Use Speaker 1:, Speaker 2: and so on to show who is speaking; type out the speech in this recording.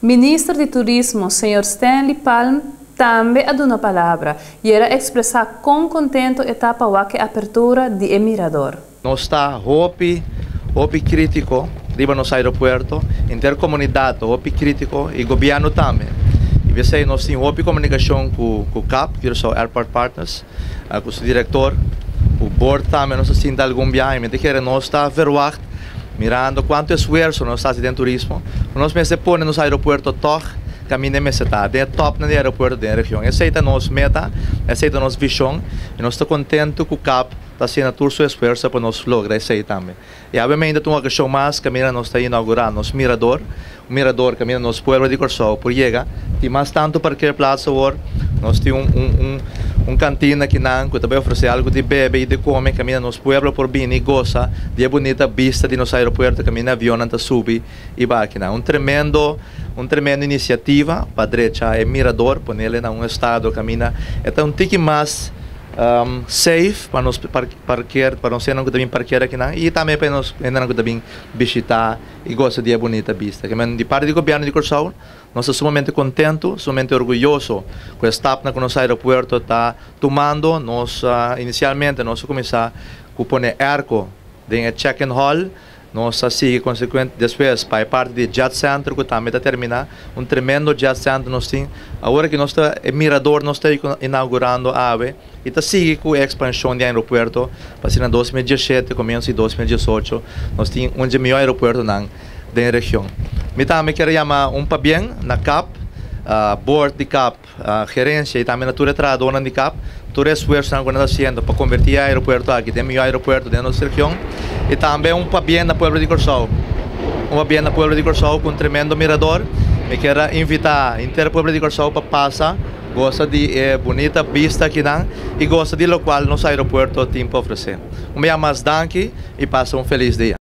Speaker 1: Ministro de Turismo, Sr. Stanley Palm, também deu uma palavra e era expressar com contento a etapa de apertura de Mirador.
Speaker 2: Nós está hopi crítico riba nos aeroporto, intercomunidade hopi crítico e governo também. E você nós temos hopi comunicação com o CAP, que são Airport Partners, com o seu diretor, o board também nós temos algum viagem, que nós está verwacht, mirando quanto esforço nós está dentro do turismo, nós mesmo põe nos aeroporto toch caminho meseta, de top no aeroporto da região. Essa é a nossa meta, essa é a nossa visão, e nós estamos contentes com o CAP está sendo todo o seu esforço para nós lograr isso aí também. E obviamente tem uma questão mais, caminho nós está inaugurando nosso mirador, o mirador caminho nosso pueblo de Corsol, por chega, tem mais tanto para que plaza agora, nós temos cantina aqui não, que também oferece algo de bebe e de comer, caminho nosso pueblo por bem e goza de bonita vista de nosso aeroporto, caminho avião anta subir e vai aqui não. Tremenda iniciativa para a direita é mirador, pôr ele em estado caminho, é um tique mais safe para nós parquear, para nós não também parquear aqui não, e também para nós não também visitar e gostar de bonita vista. Que de parte do governo de Corsol, nós estamos sumamente contentos, sumamente orgulhosos com a etapa que o nosso aeroporto está tomando. Nós inicialmente nós começamos com poner arco de check-in hall. Nós sigue consequente depois para a parte de Jet Center que também está terminar tremendo Jet Center nós temos agora que nós está mirador nós está inaugurando a AVE e está sigue com a expansão do aeroporto para ser em 2017 começo de 2018 nós temos melhor aeroporto na região. Me também quero chamar para bem na CAP board de CAP gerência e também na tua tradona de CAP todo esforço que nós estamos fazendo para convertir o aeroporto aqui tem melhor aeroporto dentro da nossa região e também bem na Pueblo de Corsol bem na Pueblo de Corsol com tremendo mirador e quero invitar inteiro Pueblo de Corsol para passar gosta de bonita vista aqui não e gosta de local nosso aeroporto tem para oferecer. Mais danke e passa feliz dia.